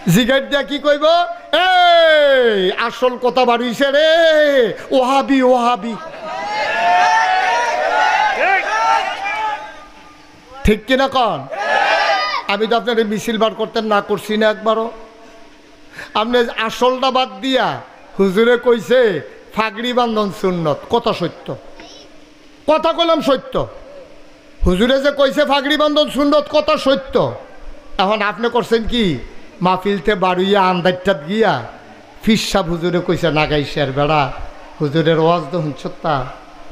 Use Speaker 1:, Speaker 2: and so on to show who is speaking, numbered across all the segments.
Speaker 1: জিগার দিয়া কি কইব, এই আসল কথা বাড়িছে রে, ওহাবি ওহাবি। ঠিক কিনা কন? আমি তো আপনার মিছিল বার করতেন না করছি না একবারও। আপনি আসলটা বাদ দিয়া হুজুরে কইছে ফাগড়ি বান্ধন সুন্নত, কথা সত্য, কথা কইলাম সত্য। হুজুরে যে কইছে ফাগড়ি বান্ধন সুন্নত, কথা সত্য। এখন আপনি করছেন কি, মাহফিলতে বাড়ুইয়া আন্দারটাত গিয়া ফিরসাব হুজুরে কইছে নাগাইশের বেড়া, হুজুরের ওয়াজ তো হুঁচতা,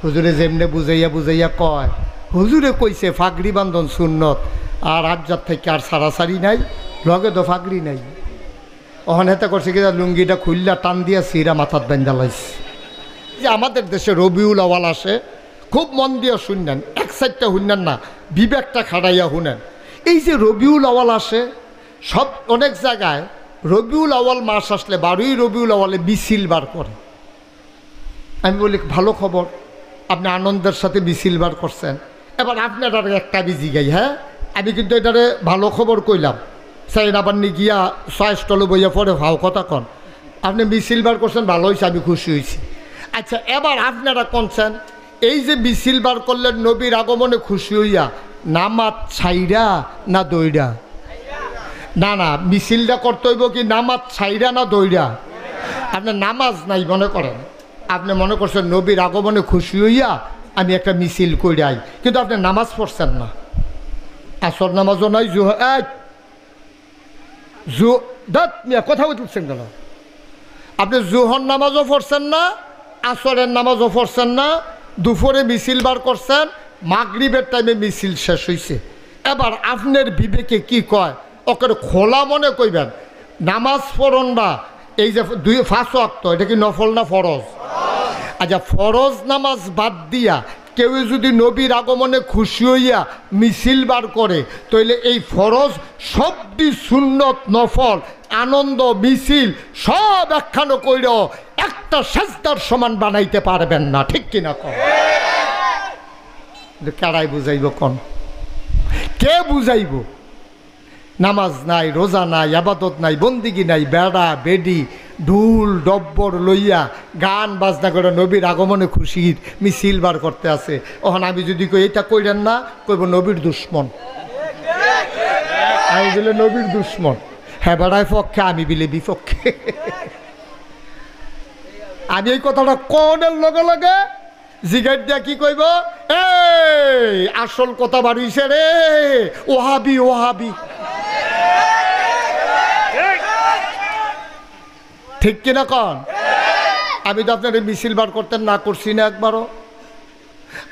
Speaker 1: হুজুরে যেমনে বুঝাইয়া বুঝাইয়া কয়, হুজুরে কইছে ফাগড়ি বান্ধন সুন্নত, আর আজ্জার থেকে আর সারাসারি নাই, লগে তো ফাগড়ি নাই। ওখান হেতে করছে কি, লুঙ্গিটা খুললা টান দিয়া সিরা মাথাত বেঁধা লাইছে। যে আমাদের দেশে রবিউল আওয়াল আসে, খুব মন দিয়ে শুনলেন, এক সাইডটা শুনলেন না, বিবেকটা খাড়াইয়া শুনেন। এই যে রবিউল আওয়াল আসে, সব অনেক জায়গায় রবিউল আওয়াল মাস আসলে 12ই রবিউল আওয়ালে মিছিল বার করে। আমি বলি ভালো খবর, আপনি আনন্দের সাথে মিছিল বার করছেন। এবার আপনার আর একটা বিজি গাই, হ্যাঁ আমি কিন্তু এটারে ভালো খবর কইলাম, সাইন আবার নি গিয়া সয়েস্টলে বইয়া পরে ভাও কথা কন। আপনি মিছিল বার করছেন, ভালো হয়েছে, আমি খুশি হয়েছি। আচ্ছা এবার আপনারা কনছেন, এই যে মিছিল বার করলেন নবীর আগমনে খুশি হইয়া, নামাজ ছাইরা না দইরা? না না, মিছিলটা করতে হইব কি নামাজ ছাইরা না দইরা? আপনি নামাজ নাই মনে করেন, আপনি মনে করছেন নবীর আগমনে খুশি হইয়া আমি একটা মিছিল কইরাই, কিন্তু আপনি নামাজ পড়ছেন না। আসর নামাজও নাই, কথা বলছেন কেন? আপনি জুহর নামাজও পড়ছেন না, আসরের নামাজও পড়ছেন না, দুপুরে মিছিল বার করছেন, মাগরিবের টাইমে মিছিল শেষ হয়েছে। এবার আপনার বিবেকে কি কয়, ওকে খোলা মনে কইবেন নামাজ পড়ন বা এই যে 5 ওয়াক্ত, এটা কি নফল না ফরজ? আচ্ছা ফরজ নামাজ বাদ দিয়া কেউ যদি নবীর আগমনে খুশি হইয়া মিছিল বার করে, তাইলে এই ফরজ সবটি সুন্নত নফল আনন্দ মিছিল সব একখানো কইরেও একটা সাজদার সমান বানাইতে পারবেন না। ঠিক কিনা কন? কারাই বুঝাইব কোন? কে বুঝাইব? নামাজ নাই, রোজা নাই, আবাদত নাই, বন্দিগি নাই, বেড়া বেডি ঢুল ডব্বর লইয়া গান বাজনা করে নবীর আগমনে খুশির মিছিল বার করতে আছে। ওখানে আমি যদি কই এটা কইরেন না, কইব নবীর দুশ্মন। আমি বলে নবীর দুশ্মন, হ্যাঁ বেড়ায় পক্ষে, আমি বিলে বিপক্ষে। আমি এই কথাটা কোনের লগে লগে জিগার দিয়া কি কইব, এই আসল কথা বাড়িছে রে, ওহাবি ওহাবি। ঠিক কিনা কন? আমি তো আপনার মিছিল বার করতেন না করছি না একবারও।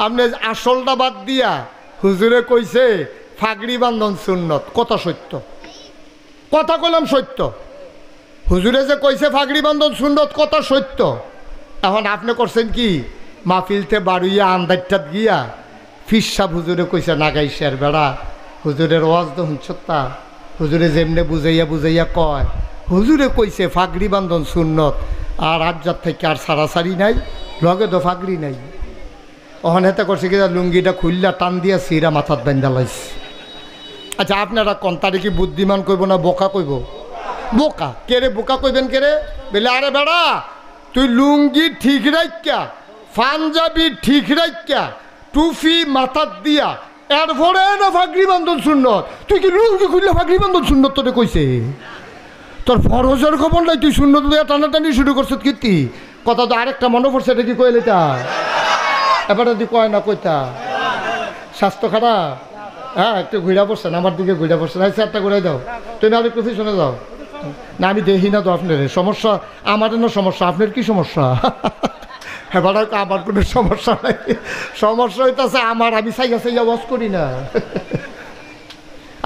Speaker 1: আপনি আসলটা বাদ দিয়া হুজুরে কইছে ফাগড়ি বান্ধন সুন্নত, কথা সত্য, কথা কইলাম সত্য। হুজুরে যে কইছে ফাগড়ি বান্ধন সুন্নত, কথা সত্য। এখন আপনি করছেন কি, মাহফিলতে বাড়ুইয়া আন্দারটাত গিয়া ফিরসাব হুজুরে কইছে নাগাইশের বেড়া, হুজুরের ওয়াজ তো হুঁচতা, হুজুরে যেমনে বুঝাইয়া বুঝাইয়া কয়, হুজুরে কইছে ফাগড়ি বান্ধন সুন্নত, আর আজ্জার থেকে আর সারাসারি নাই, লগে তো ফাগড়ি নাই। ওখান হেতে করছে কি, লুঙ্গিটা খুললা টান দিয়া সিরা মাথাত বেঁধা লাইছে। আচ্ছা আপনারা কোন তারে কি বুদ্ধিমান কইব না বোকা কইব? বোকা। কেরে বোকা কইবেন কেরে? বলে আরে বেড়া তুই লুঙ্গি ঠিক রাখা, পাঞ্জাবি ঠিক রাখা, টুপি মাথাত দিয়া এরপরে না ফাগড়ি বান্ধন সুন্নত, তুই কি লুঙ্গি খুললে ফাগড়ি বান্ধন সুন্নত তোরে কইছে? তোর ফরজের খবর নাই, তুই সুন্নত দিয়া টানাটানি শুরু করছ কীর্তি। কথা তো আরেকটা মনে পড়ছে, এটা কি কইলে তা এবারে তুই কয় না কইতা স্বাস্থ্য খারাপ? হ্যাঁ একটু ঘুরা পড়ছেন, আমার দিকে ঘুরা পড়ছেন, আচ্ছা একটা ঘুরাই দাও, তুমি আর একটু পিছনে যাও না। আমি দেখি না তো আপনার সমস্যা, আমার না সমস্যা, আপনার কি সমস্যা? এবার আমার কোনো সমস্যা নাই, সমস্যা হইতেছে আমার, আমি সাইয়া সাইয়া ওয়াজ করি না।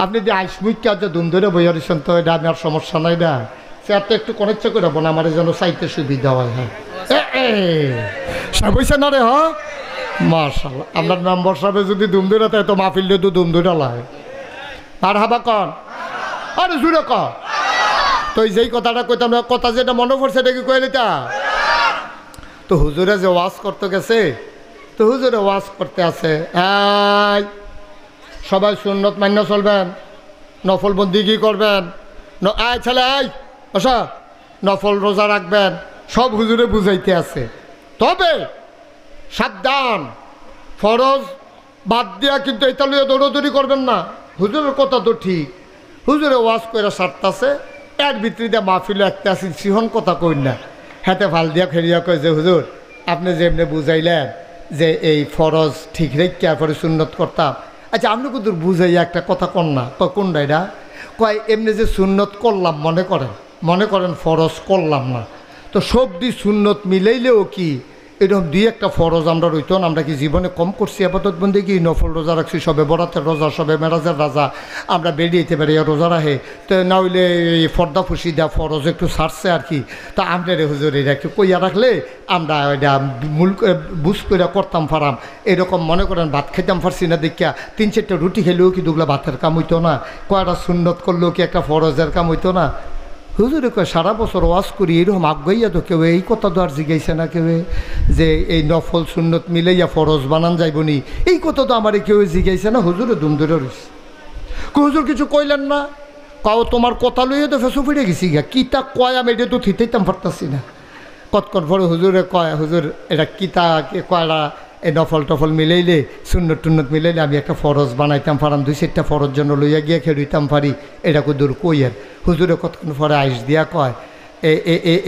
Speaker 1: আপনি যে আইসমুখকে আজ দুম ধরে বইয়া দিচ্ছেন, তো এটা আমার সমস্যা নাই না, চেয়ারটা একটু কনেক্ট করে না আমার যেন চাইতে সুবিধা হয়। হ্যাঁ বইছে না রে, হ্যাঁ মাশাআল্লাহ। আপনার মেম্বার সাহেব যদি দুম ধরে তাই তো মাহফিলে তো দুম ধরে লাগে। আর হাবা কন, আরে জুড়ে কন। তো যেই কথাটা কইতাম, কথা যেটা মনে পড়ছে এটা কি কইলে তা? তো হুজুরে যে ওয়াজ করতে গেছে, তো হুজুরে ওয়াজ করতে আছে, সবাই সুন্নত মান্য চলবেন, নফল বন্দি কি করবেন, আয় ছেলে আয় বসা, নফল রোজা রাখবেন সব হুজুরে বুঝাইতে আছে। তবে সাবধান, ফরজ বাদ দিয়া কিন্তু এটা লইয়া দৌড়াদৌড়ি করবেন না। হুজুরের কথা তো ঠিক, হুজুরে ওয়াজ করে সারতাছে, এর ভিতরে দিয়ে মাহফিলে একটা আসি সিহন কথা কই না, হাতে ভাল দিয়া ফেরিয়া কয় যে হুজুর আপনি যে এমনি বুঝাইলেন যে এই ফরজ ঠিক রেখে পরে সুন্নত করতাম। আচ্ছা আপনি কিন্তু বুঝাইয়া একটা কথা কন না। কয় কোনটা এটা? কয় এমনি যে সুন্নত করলাম মনে করেন ফরজ করলাম না, তো সব দি সুন্নত মিলাইলেও কি এরকম দুই একটা ফরজ আমরা রইতো না? আমরা কি জীবনে কম করছি? আপাতত বন্ধে কি নফল রোজা রাখছি, সবে বরাতের রোজা, সবে মেরাজের রাজা আমরা বেরিয়েতে পারি রোজা রাখে, তো না হইলে এই ফর্দা ফুসি দেওয়া ফরজ একটু ছাড়ছে আর কি। তা আমরা রে হুজুর এটা একটু কইয়া রাখলে আমরা এটা মূল বুঝ করে করতাম পারাম। এরকম মনে করেন ভাত খেতাম পারছি না দেখিয়া 3-4টা রুটি খেলেও কি দুগুলা ভাতের কাম হইতো না? কয়টা সুন্নত করলেও কি একটা ফরজের কাম হইতো না? হুজুরে কয় সারা বছর ওয়াজ করি এরকম আগাইয়া তো কেউ এই কথা তো আর জিগাইছে না কেউ যে এই নফল সুন্নত মিলাইয়া ফরজ বানান যাইবনি, এই কথা তো আমার কেউ জিগাইছে না। হুজুরে দুম ধরে রয়েছে। হুজুর কিছু কইলেন না? কাও তোমার কথা লইয়া তো ফেসু ফিরে গেছি গা, কিতা কয় আমি এটা তো থিতাইতাম পারতাছি না। কতক্ষণ পরে হুজুরে কয় হুজুর এটা কিতা কয়লা এই নফল টফল মিলাইলে সুন্নত টুন্নত মিলাইলে আমি একটা ফরজ বানাইতাম পারাম, 2-4টা ফরজ জন্য লইয়া গিয়া খেলইতাম পারি, এটা দূর কইয়ের। হুজুরে কতক্ষণ পরে আইস দিয়া কয়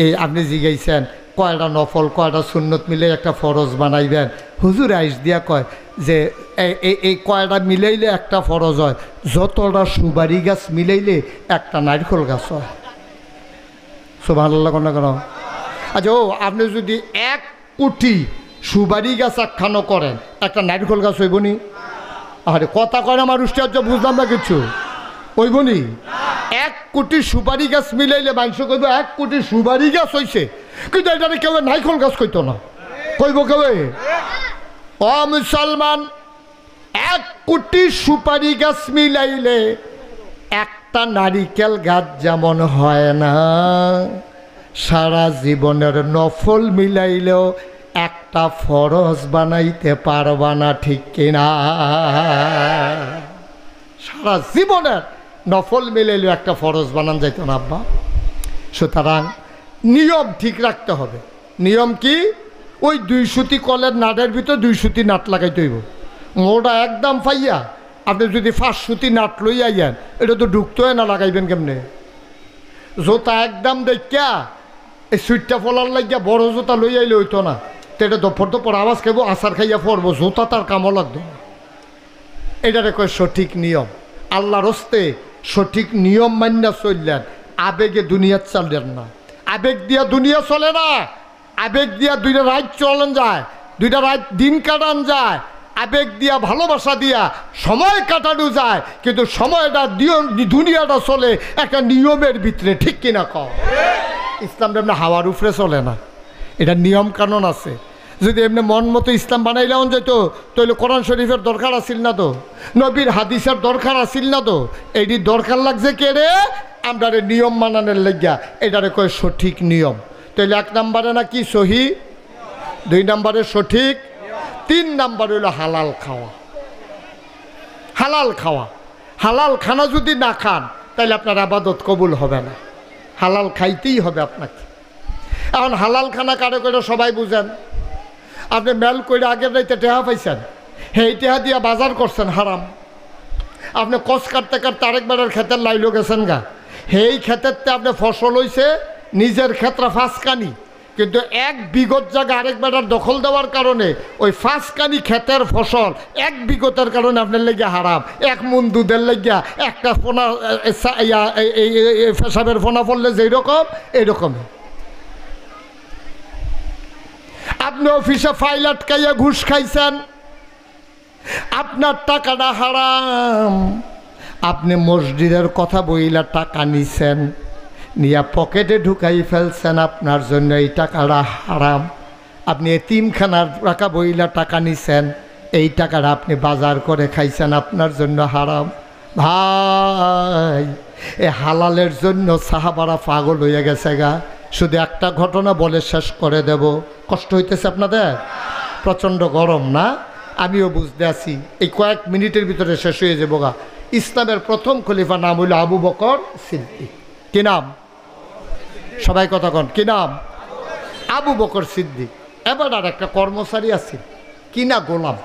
Speaker 1: এ আপনি জিগাইছেন কয়টা নফল কয়টা সুন্নত মিলে একটা ফরজ বানাইবেন। হুজুরে আইস দিয়া কয় যে এই কয়টা মিলাইলে একটা ফরজ হয়, যতটা সুবারি গাছ মিলাইলে একটা নারকেল গাছ হয়। সুবহানাল্লাহ কোন কেন? আচ্ছা ও আপনি যদি 1 কোটি সুবারি গাছ আখ্যানো করেন, একটা নারকেল গাছ হইবনি? আরে কথা কয় না মানুষটা, বুঝলাম না কিছু, হইবনি? 1 কোটি সুপারি গাছ মিলাইলে মানুষ কইব 1 কোটি সুপারি গাছ হইছে, কিন্তু এটারে কেউ নারকেল গাছ কইতো না, কইব কেউ? ও মুসলমান, 1 কোটি সুপারি গাছ মিলাইলে একটা নারিকেল গাছ যেমন হয় না, সারা জীবনের নফল মিলাইলেও একটা ফরজ বানাইতে পারবা না, ঠিক কিনা? সারা জীবনের নফল মিলাইলেও একটা ফরজ বানান যাইত না আব্বা। সুতরাং নিয়ম ঠিক রাখতে হবে। নিয়ম কি? ওই 2 সুতি কলের নাটের ভিতর 2 সুতি নাট লাগাইতে হইব। মোটা একদম পাইয়া আপনি যদি 5 সুতি নাট লইয়া যান, এটা তো ঢুকতে হয় না, লাগাইবেন কেমনে? জোতা একদম দেখা এই সুইটটা ফলার লাগিয়া বড় জোতা লই আইলে হইতো না, তো এটা দপর আওয়াজ খাইব, আচার খাইয়া পড়বো, জোতা তার কামও লাগতো। এটারে কয় সঠিক নিয়ম। আল্লাহর হস্তে সঠিক নিয়ম মান্য চললেন, আবেগে দুনিয়া চলেন না। আবেগ দিয়া দুনিয়া চলে না, আবেগ দিয়া 2টা রাত চলেন যায়, 2টা রাত দিন কাটান যায়, আবেগ দিয়া ভালোবাসা দিয়া সময় কাটানো যায়, কিন্তু সময়টা দুনিয়াটা চলে একটা নিয়মের ভিতরে, ঠিক কিনা কও? ইসলাম এমনি হাওয়ার উপরে চলে না, এটা নিয়ম কানুন আছে। যদি এমনি মন মতো ইসলাম বানাইলেও যেত, তাহলে কোরআন শরীফের দরকার আসিল না, তো নবীর হাদিসের দরকার আসিল না, তো এইটি দরকার লাগছে কে রে? আমরা নিয়ম মানানোর লাগিয়া, এটারে কয় সঠিক নিয়ম। তাহলে 1 নম্বরে না কি সহি, 2 নম্বরে সঠিক, 3 নম্বর হইল হালাল খাওয়া। হালাল খাওয়া, হালাল খানা যদি না খান তাহলে আপনার আবাদত কবুল হবে না, হালাল খাইতেই হবে আপনাকে। এখন হালাল খানা কারে করে সবাই বুঝেন। আপনি মেল করে আগের রাইতে টেহা পাইছেন, সেই টেহা দিয়া বাজার করছেন হারাম। আপনি কষ কাটতে কাটতে আরেকবারের ক্ষেতের লাইলো গেছেন গা, সেই ক্ষেতেরতে আপনি ফসল হয়েছে নিজের ক্ষেত্রে 5 কানি, কিন্তু 1 বিঘত জায়গা আরেকবারের দখল দেওয়ার কারণে ওই 5 কানি ক্ষেতের ফসল 1 বিঘতের কারণে আপনার লেগে হারাম। 1 মন দুধের লেগিয়া একটা ফোনা পেশাবের ফোনা পড়লে যেরকম এইরকমই। আপনি অফিসে ফাইল আটকাইয়া ঘুষ খাইছেন, আপনার টাকাটা হারাম। আপনি মসজিদের কথা বইলা টাকা নিছেন, নিয়া পকেটে ঢুকাই ফেলছেন, আপনার জন্য এই টাকাটা হারাম। আপনি এতিমখানার টাকা বইলা টাকা নিছেন, এই টাকাটা আপনি বাজার করে খাইছেন, আপনার জন্য হারাম। ভাই, এ হালালের জন্য সাহাবারা পাগল হয়ে গেছে গা। শুধু একটা ঘটনা বলে শেষ করে দেব। কষ্ট হইতেছে আপনাদের? প্রচণ্ড গরম না? আমিও বুঝতে আছি, এই কয়েক মিনিটের ভিতরে শেষ হয়ে যাবো গা। ইসলামের প্রথম খলিফা নাম হইল আবু বকর সিদ্দিক। কি নাম? সবাই কথা কন, কি নাম? আবু বকর সিদ্দিক। এবার আর একটা কর্মচারী আছে কিনা গোলাম।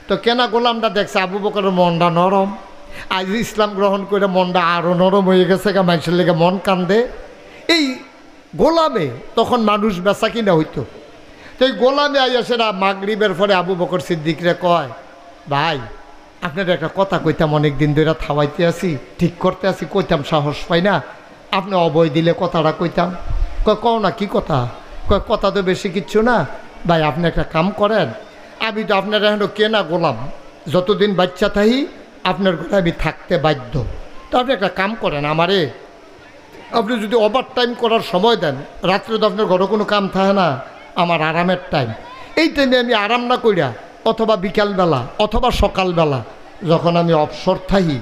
Speaker 1: তো কেনা গোলামটা দেখছে আবু বকরের মনটা নরম, আজ ইসলাম গ্রহণ করে মনটা আরও নরম হয়ে গেছে, মানুষের লেগে মন কান্দে। এই গোলামে তখন মানুষ বেচা কিনা হইতো। তো এই গোলামে আইয়াসেরা মাগরিবের পরে আবু বকর সিদ্দিকরে কয়, ভাই আপনার একটা কথা কইতাম, অনেক দিন ধরে থাওয়াইতে আছি, ঠিক করতে আছি, কইতাম সাহস পাই না, আপনি অবয় দিলে কথাটা কইতাম। কও না, কি কথা? কথা তো বেশি কিচ্ছু না ভাই, আপনি একটা কাম করেন, আমি তো আপনার এখন কেনা গোলাম, যতদিন বাচ্চা থাকি আপনার ঘরে আমি থাকতে বাধ্য। তো আপনি একটা কাম করেন, আমারে আপনি যদি ওভার টাইম করার সময় দেন, রাত্রে তো আপনার ঘরে কোনো কাম থাকে না, আমার আরামের টাইম, এই টাইমে আমি আরাম না কইরা অথবা বিকালবেলা অথবা সকালবেলা যখন আমি অবসর থাকি,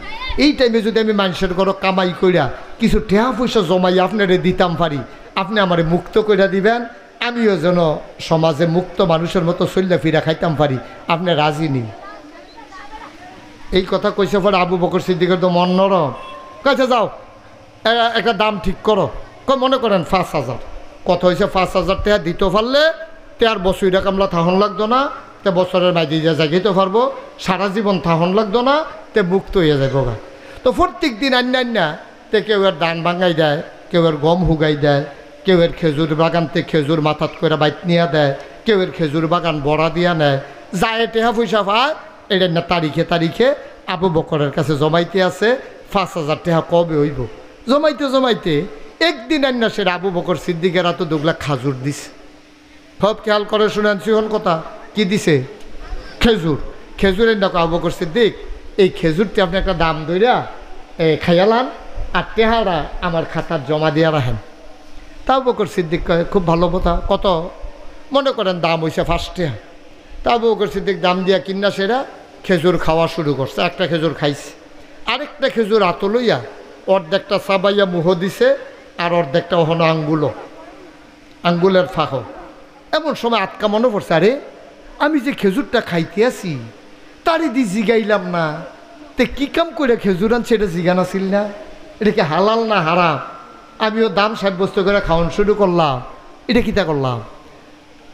Speaker 1: এই টাইমে যদি আমি মানুষের ঘরে কামাই কইরা কিছু টেহা পয়সা জমাই আপনারে দিতাম পারি, আপনি আমারে মুক্ত কইরা দিবেন, আমিও যেন সমাজে মুক্ত মানুষের মতো চল্লা ফিরা খাইতাম পারি, আপনি রাজি নেই। এই কথা কইছে পরে আবু বকর সিদ্দিকের তো মন নরম, কাছে যাও একটা দাম ঠিক করো। মনে করেন 5,000, কত হয়েছে 5,000 টাকা দিতে পারলে তে আর বছরটা কামলা থাহন লাগতো না, তে বছরের মাঝে যা জাগিতে পারবো, সারা জীবন থাহন লাগতো না, তে মুক্ত হয়ে যাবো। তো প্রত্যেক দিন আন্যা তে কেউ এর ধান ভাঙাই দেয়, কেউ এর গম হুগাই দেয়, কেউ এর খেজুর বাগানতে খেজুর মাথাত করে বাইট নিয়ে দেয়, কেউ এর খেজুর বাগান বড়া দিয়া নেয়, যায় টেহা পয়সা পায়। এটা না তারিখে তারিখে আবু বকরের কাছে জমাইতে আছে 5,000 টাকা কবে হইব। জমাইতে একদিন আন্না সে আবু বকর সিদ্দিকের তো দুগলা খাজুর দিছে। সব খেয়াল করে শুনেন সিহন কথা, কি দিছে? খেজুরের দেখো আবু বকর সিদ্দিক, এই খেজুরটি আপনি একটা দাম দইরা খাইয়ালান, আর টেহারা আমার খাতার জমা দিয়া রাখেন। তা আবু বকর সিদ্দিক কয়, খুব ভালো কথা, কত? মনে করেন দাম হয়েছে 5 টাকা। তা আবু বকর সিদ্দিক দাম দিয়া কিনা সেরা খেজুর খাওয়া শুরু করছে। একটা খেজুর খাইছে, আরেকটা খেজুর হাতে লইয়া অর্ধেকটা চাবাইয়া মুহ দিছে, আর অর্ধেকটা হনো আঙ্গুলের ফাঁক। এমন সময় আটকা মনে পড়ছে, আরে আমি যে খেজুরটা খাইতে আছি তারই দি জিগাইলাম না, তে কি কাম করে খেজুর আনছে এটা জিগান আছিল না, এটা কি হালাল না হারাম? আমিও দাম সাব্যস্ত করে খাওয়ান শুরু করলাম, এটা কিতা করলাম?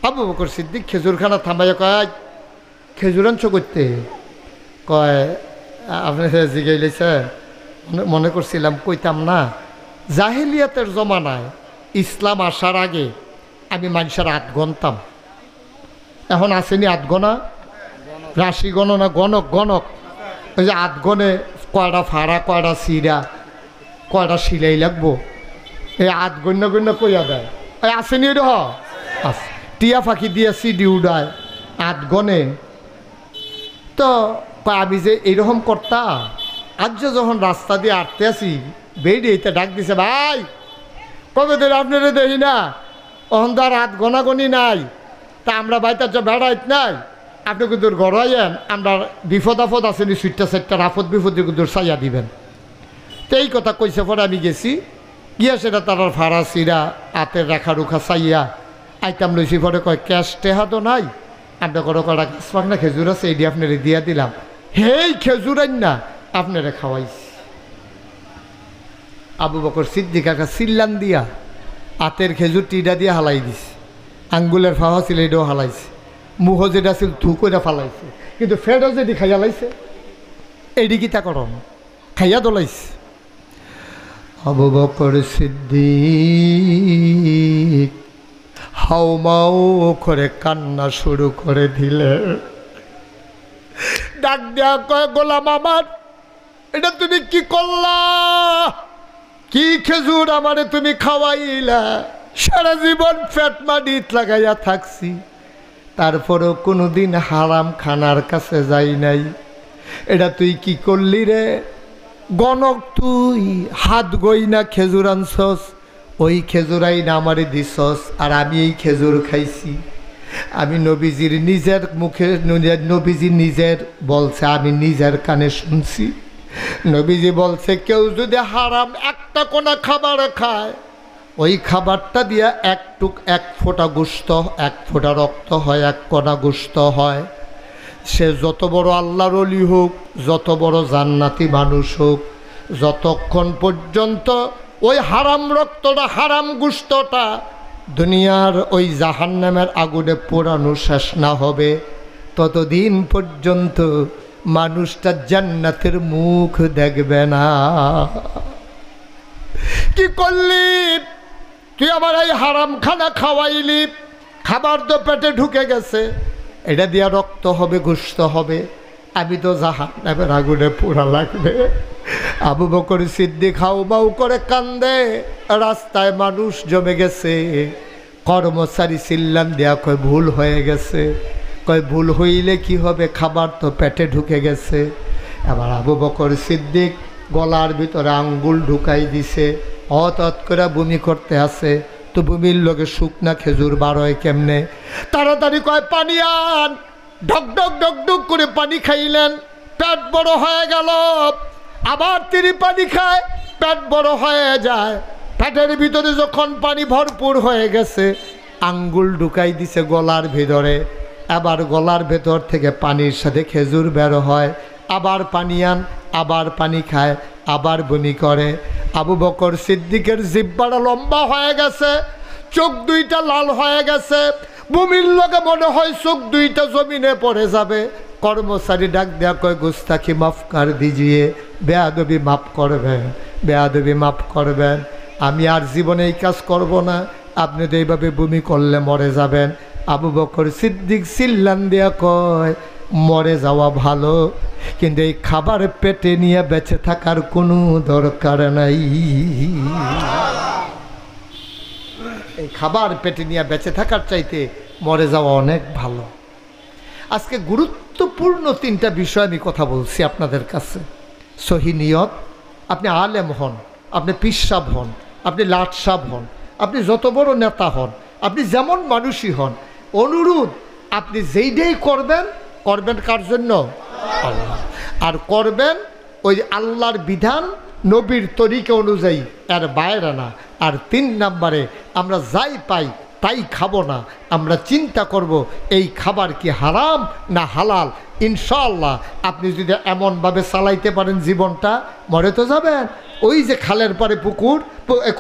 Speaker 1: আবু বকর সিদ্দিক খেজুরখানা থামাইয়া কয়, খেজুর আনছো করতে? কয় আপনি জিগাইলেছে, মনে করছিলাম কইতাম না, জাহেলিয়াতের জমানায় ইসলাম আসার আগে আমি মানুষের 8 গণতাম। এখন আসেনি 8 গণা, রাশি গণনা, গণক ওই যে 8 গণে কয়টা ফাড়া, কয়টা সিরা, কয়টা সিলাই লাগবো, এই 8 গণ্য কইয়া দেয়। এই আসেনি এটা টিয়া ফাঁকি দিয়ে সিডি উড়ায় 8 গণে। তো আমি যে এইরকম করতাম, আজ যখন রাস্তা দিয়ে আটতে আসি বেরিয়ে এটা ডাক দিছে, ভাই কবে ধরে আপনারা দেখি না, অহন তো আর 8 গণাগণি নাই, তা আমরা বাইতার যে বেড়াইত নাই, আপনি কিন্তু গড়াইয়েন, আমরা বিপদ আপদ আসেনি, সুইটটা আপদ বিপদে কিন্তু চাইয়া দিবেন। তো এই কথা কইছে পরে আমি গেছি, গিয়া সেটা তার ফাড়া সিরা হাতের রেখা রুখা চাইয়া আইতাম লইছি। পরে কয়, ক্যাশ টেহা তো নাই, আপনার কোনো কটা গাছ পাক না খেজুর আছে, এটি আপনারে দিয়া দিলাম, হেই খেজুর আইন না আপনারে খাওয়াইছি। আবু বকর সিদ্দিক একটা সিল্লান দিয়া হাতের খেজুর টিডা দিয়ে হালাই দিছে, আঙ্গুলের ফাওয়া ছিল এটাও হালাইছে, মুহ যেটা ছিল থু করে ফালাইছে, কিন্তু ফেডও যেটি খাইয়া লাইছে এইটি কিতা করম খাইয়া দোলাইছে। আবু বকর সিদ্দিক হাউমাউ করে কান্না শুরু করে দিলে, ডাক দেয়া কয়, গোলাম আমার, এটা তুমি কি করলা? কি খেজুর আমারে তুমি খাওয়াইলা? সারা জীবন পেট মাটিত লাগাইয়া থাকছি, তারপরেও কোনোদিন হারাম খানার কাছে যাই নাই, এটা তুই কি করলি রে? গণক তুই হাত গই না খেজুর আনছস, ওই খেজুর আইনা আমারে দিছস, আর আমি এই খেজুর খাইছি। আমি নবীজির নিজের মুখে, নবীজি নিজের বলছে, আমি নিজের কানে শুনছি, নবীজি বলছে কেউ যদি হারাম একটা কোনা খাবার খায়, ওই খাবারটা দিয়া এক ফোঁটা গোশত, 1 ফোঁটা রক্ত হয়, 1 কণা গোশত হয়, সে যত বড় আল্লাহর ওলি হোক, যত বড় জান্নাতি মানুষ হোক, যতক্ষণ পর্যন্ত ওই হারাম রক্তটা, হারাম গোশতটা দুনিয়ার ওই জাহান্নামের আগুনে পোড়ানো শেষ না হবে ততদিন পর্যন্ত মানুষটা জান্নাতের মুখ দেখবে না। কি করলি তুই? আমার এই হারাম খানা খাওয়াইলি, খাবার তো পেটে ঢুকে গেছে, এটা দিয়া রক্ত হবে, গোশত হবে, আমি তো জাহান্নামের আগুনে পোড়া লাগবে। আবু বকর সিদ্দিক হাউমাউ করে কান্দে, রাস্তায় মানুষ জমে গেছে। কর্মচারী চিল্লান দেয়া কয় ভুল হয়ে গেছে। কয় ভুল হইলে কি হবে, খাবার তো পেটে ঢুকে গেছে। এবার আবু বকর সিদ্দিক গলার ভিতরে আঙ্গুল ঢুকাই দিছে, হঠাৎ করে বমি করতে আসে। তো বমির লগে শুকনা খেজুর বার হয় কেমনে? তাড়াতাড়ি কয় পানি আন। ঢক ঢক ঢক ঢক করে পানি খাইলেন, পেট বড় হয়ে গেল। আবার তিনি পানি খায়, পেট বড় হয়ে যায়। পেটের ভিতরে যখন পানি ভরপুর হয়ে গেছে, আঙ্গুল ঢুকাই দিছে গলার ভিতরে। আবার গলার ভেতর থেকে পানির সাথে খেজুর বের হয়। আবার পানি আন, আবার পানি খায়, আবার বমি করে। আবু বকর সিদ্দিকের জিহ্বাটা লম্বা হয়ে গেছে, চোখ দুইটা লাল হয়ে গেছে। বমির লগে মনে হয় চোখ দুইটা জমিনে পড়ে যাবে। কর্মচারী ডাক দেয়া কয় গুস্তাখি মাফ কর দিজিয়ে, বেয়াদবি মাফ করবেন, বেয়াদবি মাফ করবেন। আমি আর জীবনে এই কাজ করব না, আপনি তো এইভাবে বমি করলে মরে যাবেন। আবু বকর সিদ্দিক চিল্লান দেয়া কয় মরে যাওয়া ভালো, কিন্তু এই খাবার পেটে নিয়ে বেঁচে থাকার কোনো দরকার নাই। এই খাবার পেটে নিয়ে বেঁচে থাকার চাইতে মরে যাওয়া অনেক ভালো। আজকে গুরুত্বপূর্ণ তিনটা বিষয় আমি কথা বলছি আপনাদের কাছে। সহি নিয়ত, আপনি আলেম হন, আপনি পীর সাহেব হন, আপনি লাট সাহেব হন, আপনি যত বড় নেতা হন, আপনি যেমন মানুষই হন, অনুরোধ আপনি যেইটাই করবেন, করবেন কার জন্য? আল্লাহ। আর করবেন ওই আল্লাহর বিধান, নবীর তরিকা অনুযায়ী, এর বাইরে না। আর 3 নম্বরে আমরা যাই পাই তাই খাবো না, আমরা চিন্তা করব এই খাবার কি হারাম না হালাল। ইনশাআল্লাহ আপনি যদি এমনভাবে চালাইতে পারেন জীবনটা, মরে তো যাবেন। ওই যে খালের পারে পুকুর,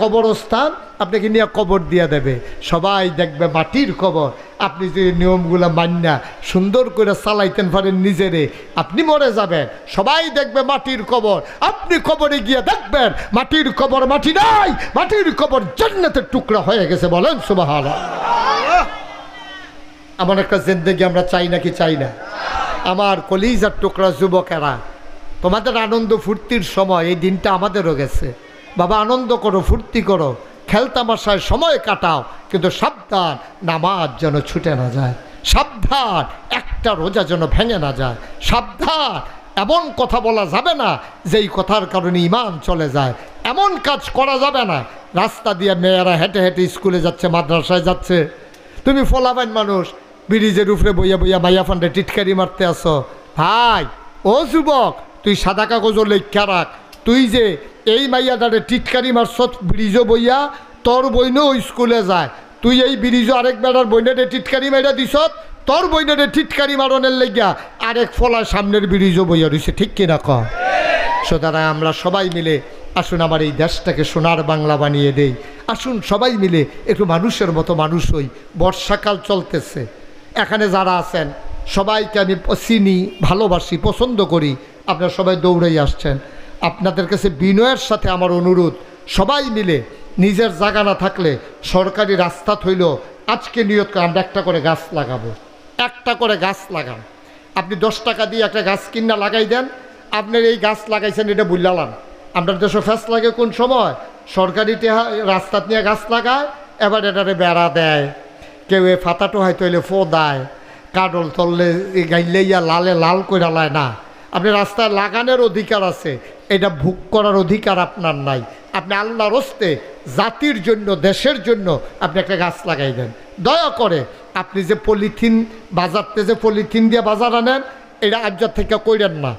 Speaker 1: কবরস্থান আপনাকে নিয়ে কবর দিয়ে দেবে, সবাই দেখবে মাটির কবর। আপনি যদি নিয়মগুলো মান্না সুন্দর করে চালাইতেন পারেন নিজেরে, আপনি মরে যাবেন, সবাই দেখবে মাটির কবর। আপনি কবরে গিয়ে দেখবেন মাটির কবর মাটি নাই, মাটির কবর জান্নাতের টুকরা হয়ে গেছে। বলেন সুবহানাল্লাহ। এমন একটা জিন্দেগি আমরা চাই নাকি চাই না? আমার কলিজার টুকরা যুবকেরা, তোমাদের আনন্দ ফুর্তির সময়, এই দিনটা আমাদেরও গেছে। বাবা আনন্দ করো, ফুর্তি করো, খেলতামাশায় সময় কাটাও, কিন্তু সাবধান নামাজ যেন ছুটে না যায়, সাবধান একটা রোজা যেন ভেঙে না যায়, সাবধান এমন কথা বলা যাবে না যেই কথার কারণে ঈমান চলে যায়, এমন কাজ করা যাবে না। রাস্তা দিয়ে মেয়েরা হেঁটে হেঁটে স্কুলে যাচ্ছে, মাদ্রাসায় যাচ্ছে, তুমি ফলাবান মানুষ ব্রিজের উপরে বইয়া বইয়া মাইয়া ফান্ডে টিটকারি মারতে আসো। ভাই ও যুবক, তুই সাদা কাগজও লেখা রাখ, তুই যে এই মাইয়াটারে টিটকারি মারছ ব্রিজও বইয়া, তোর বইনও স্কুলে যায়, তুই এই ব্রিজও আরেক বেড়ার বইনারে টিটকারি মাইরা দিস, তোর বইনারে টিটকারি মারনের লেগিয়া আরেক ফলা সামনের ব্রিজও বইয়া রয়েছে, ঠিক কিনা কর? সুতরাং আমরা সবাই মিলে আসুন আমার এই দেশটাকে সোনার বাংলা বানিয়ে দেই। আসুন সবাই মিলে একটু মানুষের মতো মানুষ হই। বর্ষাকাল চলতেছে, এখানে যারা আছেন সবাইকে আমি চিনি, ভালোবাসি, পছন্দ করি। আপনারা সবাই দৌড়েই আসছেন। আপনাদের কাছে বিনয়ের সাথে আমার অনুরোধ, সবাই মিলে নিজের জায়গা না থাকলে সরকারি রাস্তা হইল আজকে নিয়ত করে আমরা একটা করে গাছ লাগাবো, একটা করে গাছ লাগান। আপনি 10 টাকা দিয়ে একটা গাছ কিনা লাগাই দেন। আপনার এই গাছ লাগাইছেন এটা বুঝলাম। আমরা দেশে ফ্যাস লাগে কোন সময় সরকারি রাস্তা নিয়ে গাছ লাগায়, এবার এটারে বেড়া দেয়, কেউ এ ফাতাটো হয়তো এলে ফো দেয়, কাডল তললে গাইলে ইয়া লালে লাল করে লায় না। আপনি রাস্তায় লাগানোর অধিকার আছে, এটা ভোগ করার অধিকার আপনার নাই। আপনি আল্লাহর হস্তে জাতির জন্য, দেশের জন্য আপনি একটা গাছ লাগাই দেন। দয়া করে আপনি যে পলিথিন বাজারতে যে পলিথিন দিয়ে বাজার আনেন, এটা আবজার থেকে কইরেন না।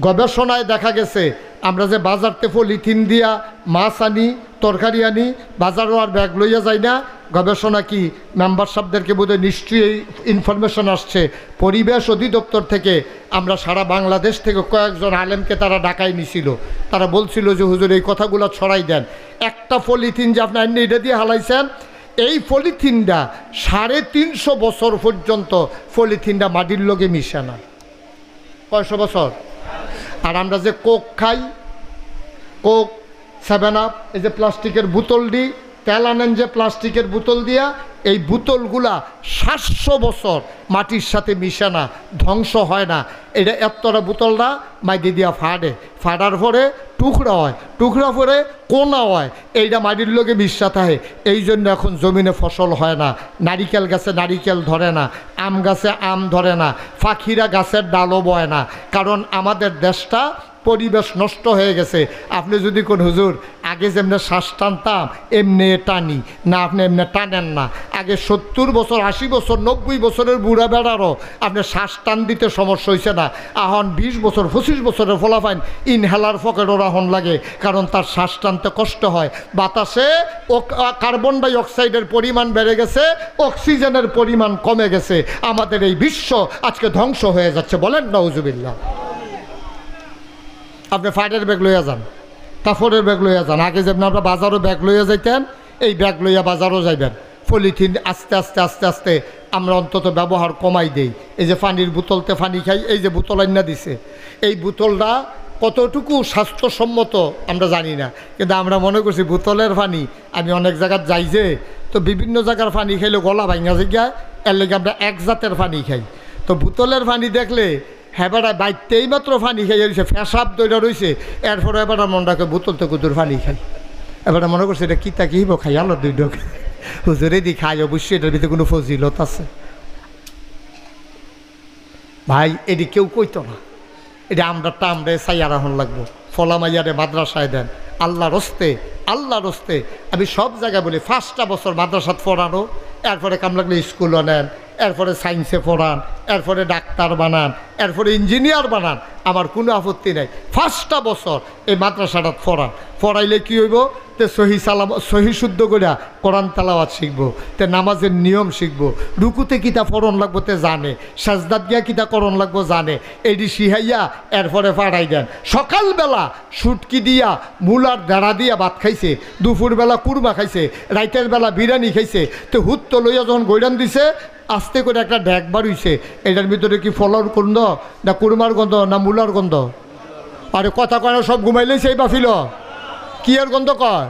Speaker 1: গবেষণায় দেখা গেছে আমরা যে বাজারতে পলিথিন দিয়া মাছ আনি, তরকারি আনি, বাজারও আর ব্যাগ লইয়া যাই না। গবেষণা কি মেম্বার সাহেবদেরকে বোধহয় নিশ্চয়ই ইনফরমেশন আসছে, পরিবেশ অধিদপ্তর থেকে আমরা সারা বাংলাদেশ থেকে কয়েকজন আলেমকে তারা ডাকায় নিছিল। তারা বলছিল যে হুজুর এই কথাগুলো ছড়াই দেন। একটা পলিথিন যে আপনি আইনি এটা দিয়ে হালাইছেন, এই পলিথিনটা 350 বছর পর্যন্ত পলিথিনটা মাটির লগে মিশে না। কয়শো বছর? আর আমরা যে কোক খাই, কোক, 7 আপ, এই যে প্লাস্টিকের বোতল দিই, তেল আনেন যে প্লাস্টিকের বোতল দিয়া, এই বোতলগুলা 700 বছর মাটির সাথে মিশে না, ধ্বংস হয় না। এটা এতটা বোতলটা মাটি দিয়া ফাড়ার পরে টুকরা হয়, টুকরা পরে কোনা হয়, এইটা মাটির লোকে মিশা থাকে। এই জন্য এখন জমিনে ফসল হয় না, নারিকেল গাছে নারিকেল ধরে না, আম গাছে আম ধরে না, পাখিরা গাছের ডালও বয় না, কারণ আমাদের দেশটা পরিবেশ নষ্ট হয়ে গেছে। আপনি যদি কোন হুজুর আগে যেমনি শ্বাস টানতাম এমনি টানি না, আপনি এমনি টানেন না। আগে 70 বছর, 80 বছর, 90 বছরের বুড়া বেড়ারও আপনি শ্বাস টান দিতে সমস্যা হয়েছে না। এখন 20 বছর 25 বছরের ফলাফাইন ইনহেলার পকেটও রাহন লাগে, কারণ তার শ্বাস টানতে কষ্ট হয়। বাতাসে কার্বন ডাই অক্সাইডের পরিমাণ বেড়ে গেছে, অক্সিজেনের পরিমাণ কমে গেছে। আমাদের এই বিশ্ব আজকে ধ্বংস হয়ে যাচ্ছে। বলেন নাউজুবিল্লাহ। আপনি ফাইটের ব্যাগ লইয়া যান, কাপড়ের ব্যাগ লইয়া যান। আগে যেমন আমরা বাজারও ব্যাগ লইয়া যাইতেন, এই ব্যাগ লইয়া বাজারও যাইবেন। পলিথিন আস্তে আস্তে আস্তে আস্তে আমরা অন্তত ব্যবহার কমাই দেই। এই যে পানির বোতলতে পানি খাই, এই যে বোতল আইনা দিছে, এই বোতলটা কতটুকু স্বাস্থ্যসম্মত আমরা জানি না, কিন্তু আমরা মনে করছি বোতলের পানি। আমি অনেক জায়গায় যাই যে, তো বিভিন্ন জায়গার পানি খাইলে গলা ভাঙা জায়গা, এর লেগে আমরা এক জাতের পানি খাই। তো বোতলের পানি দেখলে হেবারা বাইতেই মাত্র পানি খাইয়া রয়েছে, ফেসাব দইটা রয়েছে, এরপরে এবার মনটাকে বোতল তো কুদুর পানি খাই। এবার মনে করছে এটা কিতা কি হইব, খাই আলো দুই ডোক হুজুরে দি খাই, অবশ্যই এটার ভিতরে কোনো ফজিলত আছে। ভাই এটি কেউ কইতো না, এটা আমরা চাইয়া রাখুন লাগবো। ফলামাইয়ারে মাদ্রাসায় দেন, আল্লাহর হস্তে, আল্লাহর হস্তে। আমি সব জায়গায় বলি 5টা বছর মাদ্রাসাত পড়ানো, এরপরে কাম লাগলে স্কুলও নেন, এরপরে সায়েন্সে পড়ান, এরপরে ডাক্তার বানান, এরপরে ইঞ্জিনিয়ার বানান, আমার কোনো আপত্তি নাই। 5টা বছর এই মাদ্রাসাটা পড়াইলে কী হইব? তে সহি শুদ্ধ করিয়া কোরআন তেলাওয়াত শিখবো, তে নামাজের নিয়ম শিখবো, রুকুতে কিতা ফরন লাগবো তে জানে, সাজদাত গিয়া কিতা করণ লাগবো জানে। এইটি শিহাইয়া এরপরে পাড়াই দেন। সকালবেলা সুটকি দিয়া মূলার দাঁড়া দিয়া ভাত খাইছে, দুপুরবেলা কুরমা খাইছে, রাইতের বেলা বিরিয়ানি খাইছে। তো হুত্ত লইয়া যখন গৈরান দিছে, আস্তে করে একটা ড্যাক বাড়িয়েছে। এটার ভিতরে কি ফলর গন্ধ না কুরমার গন্ধ না মূলার গন্ধ? আরে কথা কয় না, সব ঘুমাইলেছে এই বাফিল কি আর গন্ধ কয়?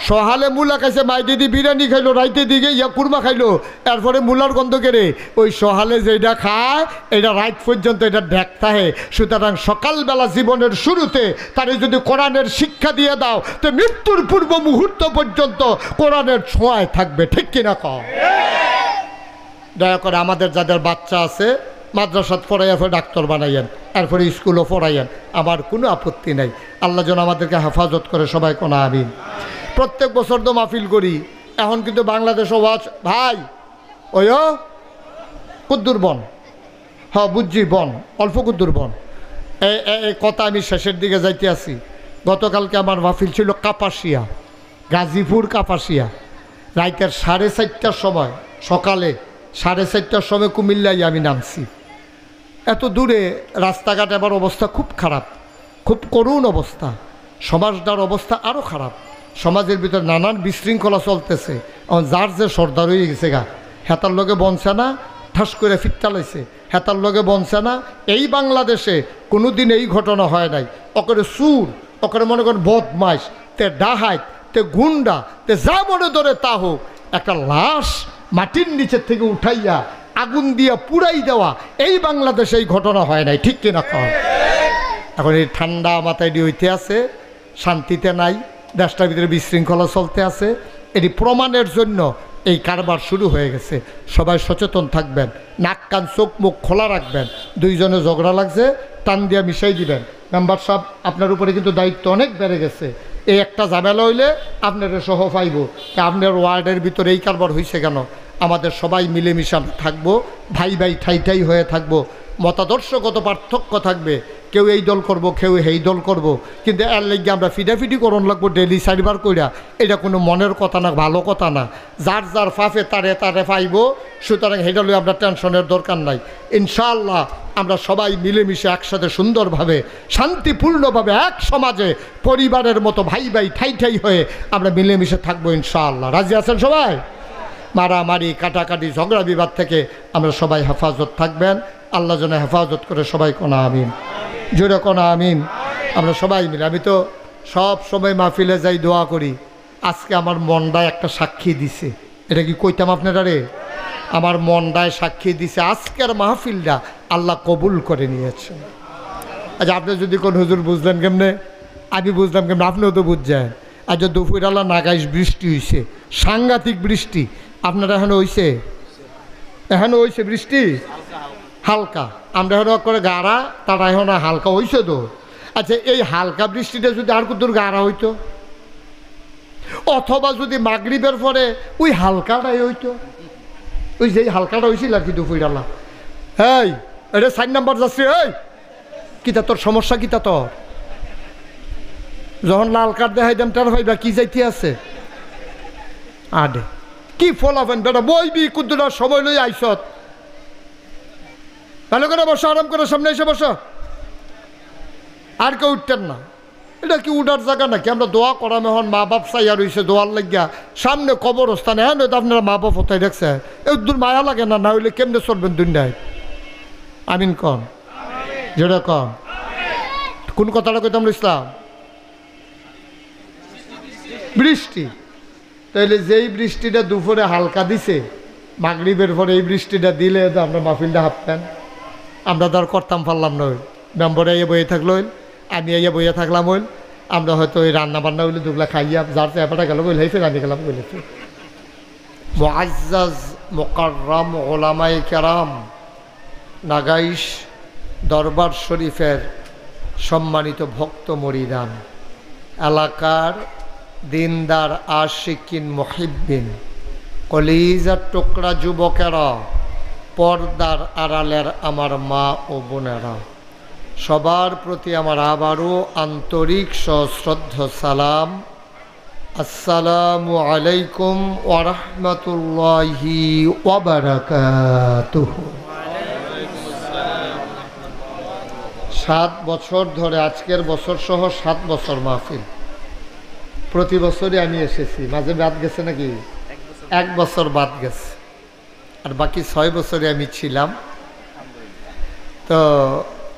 Speaker 1: সহালে মূলা খাইছে, মাই দিদি বিরিয়ানি খাইলো, রাইতে দিকে ইয়া কুরমা খাইলো, এরপরে মূলার গন্ধ কেড়ে। ওই সহালে যেটা খায় এটা রাত পর্যন্ত এটা ড্যাক থাকে। সুতরাং সকালবেলা জীবনের শুরুতে তারে যদি কোরআনের শিক্ষা দিয়ে দাও, তো মৃত্যুর পূর্ব মুহূর্ত পর্যন্ত কোরআনের ছোঁয়ায় থাকবে। ঠিক কিনা কও? দয়া করে আমাদের যাদের বাচ্চা আছে মাদ্রাসাত পড়াইয়া ফের ডাক্তার বানাইয়েন, এরপরে স্কুলও পড়াইয়েন, আমার কোনো আপত্তি নাই। আল্লাহ যেন আমাদেরকে হেফাজত করে, সবাই কোনা আমিন। প্রত্যেক বছর তো মাহফিল করি, এখন কিন্তু বাংলাদেশও ওয়াজ ভাই ওই কুদ্দুর বন, হ্যাঁ বুঝছি বন, অল্প কুদ্দুর বন। এই কথা আমি শেষের দিকে যাইতে আছি। গতকালকে আমার মাহফিল ছিল কাপাসিয়া, গাজীপুর কাপাসিয়া। রাইতের 4:30টার সময়, সকালে 4:30টার সময় কুমিল্লায় আমি নামছি। এত দূরে রাস্তাঘাট, এবার অবস্থা খুব খারাপ, খুব করুণ অবস্থা। সমাজটার অবস্থা আরও খারাপ। সমাজের ভিতর নানান বিশৃঙ্খলা চলতেছে। যার যে সর্দার হয়ে গেছে গা, হেতার লগে বনছে না, ঠাস করে ফিটটা লাইছে, হেতার লগে বনছে না। এই বাংলাদেশে কোনো দিন এই ঘটনা হয় নাই। ওকে সুর, ওকে মনে করেন বদমাইশ, তে ডাহাইত, তে গুন্ডা, তে যা মনে ধরে তা হোক, একটা লাশ মাটির নিচের থেকে উঠাইয়া আগুন দিয়া পুড়াই দেওয়া, এই বাংলাদেশে এই ঘটনা হয় নাই। ঠিক কিনা কর? এখন এই ঠান্ডা মাথায় হইতে আছে, শান্তিতে নাই, দেশটার ভিতরে বিশৃঙ্খলা চলতে আছে। এটি প্রমাণের জন্য এই কারবার শুরু হয়ে গেছে। সবাই সচেতন থাকবেন, নাক কান চোখ মুখ খোলা রাখবেন। দুইজনে ঝগড়া লাগছে, টান দিয়া মিশাই দিবেন। মেম্বার সাহেব আপনার উপরে কিন্তু দায়িত্ব অনেক বেড়ে গেছে। এই একটা ঝামেলা হইলে আপনার সহ পাইব, আপনার ওয়ার্ডের ভিতরে এই কারবার হয়েছে কেন? আমাদের সবাই মিলেমিশে থাকবো, ভাই ভাই ঠাই ঠাই হয়ে থাকবো। মতাদর্শগত পার্থক্য থাকবে, কেউ এই দল করব, কেউ এই দল করব, কিন্তু এর লেগে আমরা ফিডাফিডি করণ লাগবো ডেলি 4 বার কইরা, এটা কোনো মনের কথা না, ভালো কথা না। যার যার ফাফে তারে তারে পাইব, সুতরাং এটা লই আমরা টেনশনের দরকার নাই। ইনশাআল্লাহ আমরা সবাই মিলেমিশে একসাথে সুন্দরভাবে শান্তিপূর্ণভাবে এক সমাজে পরিবারের মতো ভাই ভাই ঠাই ঠাই হয়ে আমরা মিলেমিশে থাকবো ইনশাআল্লাহ। রাজি আছেন সবাই? মারামারি কাটাকাটি ঝগড়া বিবাদ থেকে আমরা সবাই হেফাজত থাকবেন। আল্লাহ যেন হেফাজত করে সবাই কোনা আমিন, জোরে কোনা আমিন। আমরা সবাই মিলে, আমি তো সব সময় মাহফিলে যাই দোয়া করি। আজকে আমার মনটায় একটা সাক্ষী দিছে, এটা কি কইতাম আপনারা রে? আমার মনটায় সাক্ষী দিছে আজকের মাহফিলটা আল্লাহ কবুল করে নিয়েছেন। আচ্ছা আপনি যদি কোন হুজুর বুঝলেন কেমনে, আমি বুঝলাম কেমনে, আপনিও তো বুঝছেন। আজ দুপুর আল্লাহ নাগাইশ বৃষ্টি হয়েছে, সাংঘাতিক বৃষ্টি। আপনারা এখনো হয়েছে? এখনো হয়েছে বৃষ্টি হালকা, আমরা এখন করে গাড়া, তারা এখন হালকা হয়েছে তো। আচ্ছা এই হালকা বৃষ্টিটা যদি আর কত গাড়া হইতো, অথবা যদি মাগরিবের পরে ওই হালকাটাই হইতো, ওই যে হালকাটা হয়েছিল আর কি দুপুর আল্লাহ। এই এটা 4 নাম্বার যাচ্ছে, এই কিতা তোর সমস্যা, কিতা তোর? যখন লাল কার্ড দেখাই দেন তার ভাইবা কি যাইতে আছে আডে কি ফলাফেন বেটা বইবি কুদ্দুরার সময় লই আইসত, ভালো করে বসো, আরাম করে সামনে এসে বসো, আর কেউ উঠতেন না। এটা কি উঠার জায়গা নাকি? আমরা দোয়া করাম, এখন মা বাপ চাইয়া রয়েছে দোয়ার লাগিয়া, সামনে কবরস্থানে। হ্যাঁ নয়তো আপনারা মা বাপ হতাই দেখছে, এই দূর মায়া লাগে না, না হইলে কেমনে চলবেন দুনিয়ায়? আমিন কন, যেটা কন। কোন কথাটা কইতাম ইসলাম? বৃষ্টি। তাইলে যেই বৃষ্টিটা দুপুরে হালকা দিছে, মাগরিবের পরে এই বৃষ্টিটা দিলে তো আমরা মাহফিলটা হাঁপতেন। আমরা তো আর করতাম পারলাম না, ওই মেম্বরে এ বইয়ে থাকলো, আমি এই বইয়ে থাকলাম, ওই আমরা হয়তো ওই রান্না বান্না হইলে দুগুলা খাইয়া যার চেপাটা গেল বই লাইফে আমি গেলাম বলেছে। মুআজ্জাজ মুকাররম ওলামায়ে কেরাম, নাগাইশ দরবার শরীফের সম্মানিত ভক্ত মরিদান, এলাকার দিনদার আশিকিন মুহিব্বিন, কলিজার টুকরা যুবকেরা, পর্দার আড়ালের আমার মা ও বোনেরা, সবার প্রতি আমার আবারও আন্তরিক সশ্রদ্ধ সালাম। আসসালামু আলাইকুম ওয়া রাহমাতুল্লাহি ওয়া বারাকাতুহু। 7 বছর ধরে, আজকের বছর সহ 7 বছর মাহফিল। প্রতি বছরই আমি এসেছি, মাঝে বাদ গেছে নাকি? 1 বছর বাদ গেছে, আর বাকি 6 বছরে আমি ছিলাম। তো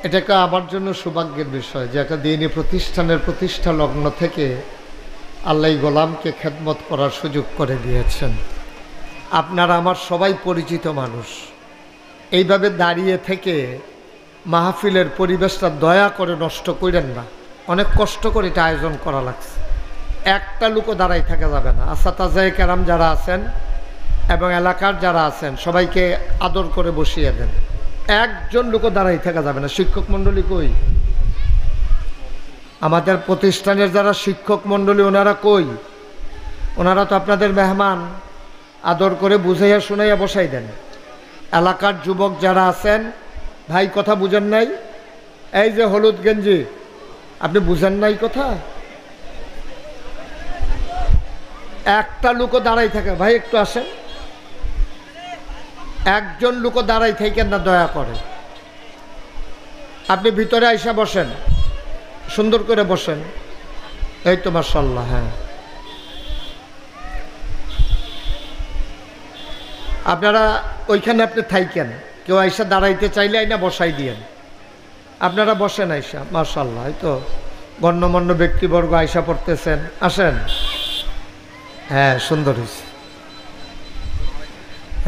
Speaker 1: এটা আমার জন্য সৌভাগ্যের বিষয় যে একটা দিনী প্রতিষ্ঠানের প্রতিষ্ঠা লগ্ন থেকে আল্লাহ গোলামকে খেদমত করার সুযোগ করে দিয়েছেন। আপনারা আমার সবাই পরিচিত মানুষ, এইভাবে দাঁড়িয়ে থেকে মাহফিলের পরিবেশটা দয়া করে নষ্ট করেন না। অনেক কষ্ট করে এটা আয়োজন করা লাগছে, একটা লোকও দাঁড়াই থাকা যাবে না। আসাতাজায়ে কেরাম যারা আছেন এবং এলাকার যারা আছেন সবাইকে আদর করে বসিয়ে দেন, একজন লোকও দাঁড়াই থাকা যাবে না। শিক্ষক মণ্ডলী কই? আমাদের প্রতিষ্ঠানের যারা শিক্ষক মণ্ডলী ওনারা কই? ওনারা তো আপনাদের মেহমান, আদর করে বুঝাইয়া শুনাইয়া বসাই দেন। এলাকার যুবক যারা আছেন, ভাই কথা বুঝেন নাই? এই যে হলুদ গেঞ্জি, আপনি বুঝেন নাই কথা? একটা লোকও দাঁড়াই থাকে, ভাই একটু আসেন, একজন লোকও দাঁড়াই থাকেন না দয়া করে। আপনি ভিতরে আইসা বসেন, সুন্দর করে বসেন। এই তো মাশাআল্লাহ। হ্যাঁ আপনারা ওইখানে আপনি থাইকেন, কেউ আইসা দাঁড়াইতে চাইলে আইনা বসাই দিয়েন, আপনারা বসেন আইসা। মাশাআল্লাহ, এই তো গণ্যমান্য ব্যক্তিবর্গ আইসা পড়তেছেন, আসেন। হ্যাঁ সুন্দর হয়েছে,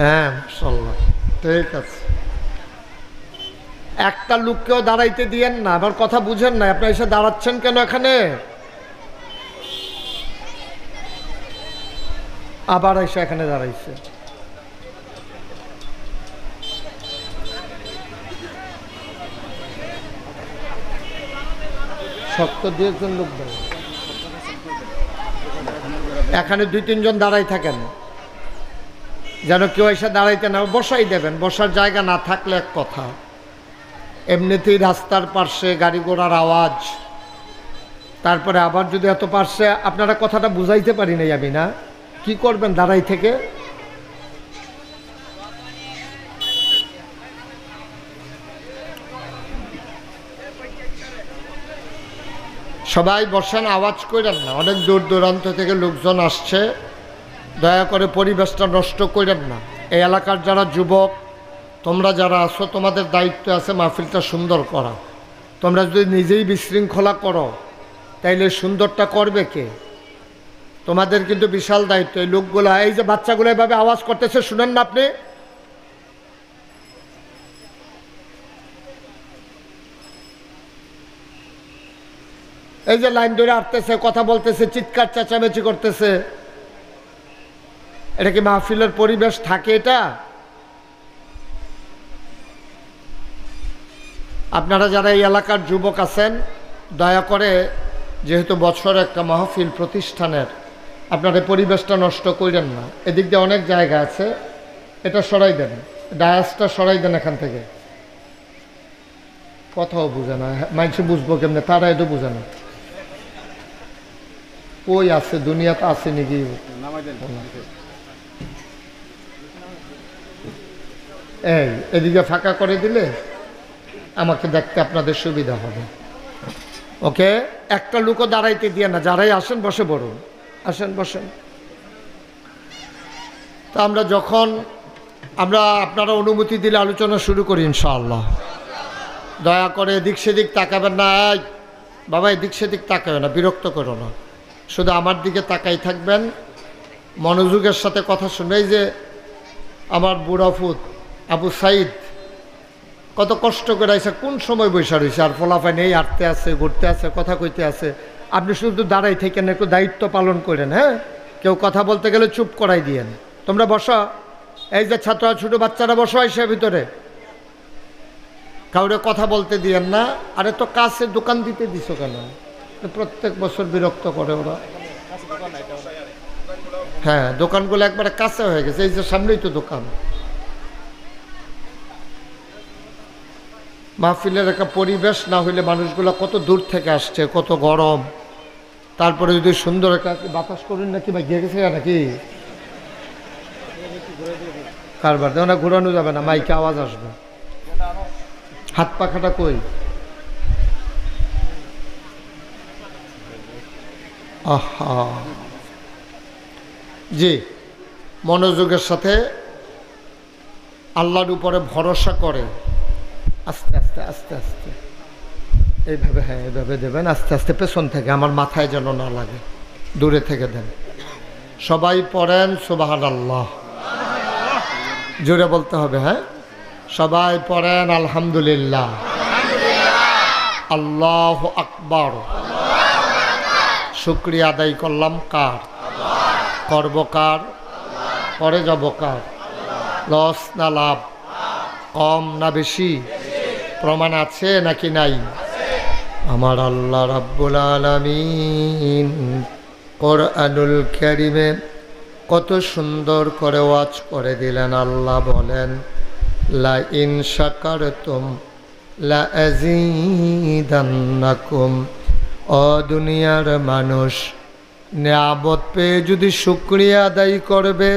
Speaker 1: হ্যাঁ মাশাআল্লাহ, ঠিক আছে। একটা লোককেও দাঁড়াইতে দিয়েন না, আবার কথা বুঝেন না। আপনি এসে দাঁড়াচ্ছেন কেন এখানে? আবার এসে এখানে দাঁড়াইছে। শক্ত দিয়েছেন লোক, এখানে 2-3 জন দাঁড়াই থাকেন যেন কেউ এসে দাঁড়াইতে না, বসাই দেবেন। বসার জায়গা না থাকলে এক কথা, এমনিতেই রাস্তার পার্শ্বে গাড়ি ঘোড়ার আওয়াজ, তারপরে আবার যদি এত পার্শ্বে, আপনারা কথাটা বুঝাইতে পারি নাই আমি, না কি করবেন দাঁড়াই থেকে? সবাই বসেন, আওয়াজ করেন না, অনেক দূর দূরান্ত থেকে লোকজন আসছে, দয়া করে পরিবেশটা নষ্ট করেন না। এই এলাকার যারা যুবক, তোমরা যারা আছো, তোমাদের দায়িত্ব আছে মাহফিলটা সুন্দর করা। তোমরা যদি নিজেই বিশৃঙ্খলা করো তাইলে সুন্দরটা করবে কে? তোমাদের কিন্তু বিশাল দায়িত্ব। এই লোকগুলা, এই যে বাচ্চাগুলো এভাবে আওয়াজ করতেছে, শুনেন না আপনি? এই যে লাইন ধরে আসতেছে, কথা বলতেছে, চিৎকার চেঁচামেচি করতেছে, এটা কি মাহফিলের পরিবেশ থাকে? এটা আপনারা যারা এই এলাকার যুবক আছেন, দয়া করে, যেহেতু বছর একটা মাহফিল প্রতিষ্ঠানের, আপনারা পরিবেশটা নষ্ট করেন না। এদিক দিয়ে অনেক জায়গা আছে, এটা সরাই দেন, ডায়াসটা সরাই দেন এখান থেকে। কথাও বুঝে না, মানুষ বুঝবো কেমনে? তারা এটা বুঝে না। ওই আছে, দুনিয়াতে আছে নাকি? এই এদিকে ফাঁকা করে দিলে আমাকে দেখতে আপনাদের সুবিধা হবে। ওকে, একটা লোকও দাঁড়াইতে দিয়ে না, যারাই আসেন বসে পড়ুন, আসেন বসেন। তা আমরা আপনারা অনুমতি দিলে আলোচনা শুরু করি ইনশাআল্লাহ। দয়া করে এদিক সেদিক তাকাবেন না। বাবা এদিক সেদিক তাকাবে না, বিরক্ত করো না, শুধু আমার দিকে তাকাই থাকবেন, মনোযোগের সাথে কথা শুনে। এই যে আমার বুড়াফুত আবু সাইদ কত কষ্ট করে আইসা, কোন সময় বৈশা রয়েছে, আর ফলাফাই নেই, হাঁটতে আছে, ঘুরতে আছে, কথা কইতে আছে। আপনি শুধু দাঁড়াই থেকেন, একটু দায়িত্ব পালন করেন। হ্যাঁ, কেউ কথা বলতে গেলে চুপ করাই দিয়েন। তোমরা বসো, এই যে ছাত্র ছোট বাচ্চারা বসো আইসা ভিতরে, কাউরে কথা বলতে দিয়েন না। আরে তো কাছে দোকান দিতে দিছো কেন? প্রত্যেক বছর বিরক্ত করে ওরা। হ্যাঁ, দোকানগুলো একবারে কাছে হয়ে গেছে, এই যে সামনেই তো দোকান। মাহফিলের একটা পরিবেশ না হইলে মানুষগুলো কত দূর থেকে আসছে, কত গরম, তারপরে যদি সুন্দর একটা বাতাস করুন নাকি, বা গিয়ে গেছে নাকি কারবার দেও না, ঘুরানো যাবে না, মাইকে আওয়াজ আসবে। হাত পাখাটা কই? আহা, জি, মনোযোগের সাথে আল্লাহর উপরে ভরসা করে আস্তে আস্তে আস্তে আস্তে এইভাবে, হ্যাঁ এইভাবে দেবেন, আস্তে আস্তে, পেছন থেকে, আমার মাথায় যেন না লাগে, দূরে থেকে দেন। সবাই পড়েন সুবহানাল্লাহ, জোরে বলতে হবে। হ্যাঁ, সবাই পড়েন আলহামদুলিল্লাহ, আল্লাহু আকবার। শুকরিয়া আদায় করলাম কার? করব কার? পরে যাব কার? লস না লাভ? কম না বেশি? প্রমাণ আছে নাকি নাই? আমার আল্লাহ রাব্বুল আলামিন কোরআনুল কারীমে কত সুন্দর করে ওয়াজ করে দিলেন। আল্লাহ বলেন, লা ইন শাকারতুম লা আযীদান্নাকুম। ও দুনিয়ার মানুষ, নিয়ামত পেয়ে যদি শুকরিয়া আদায় করবে,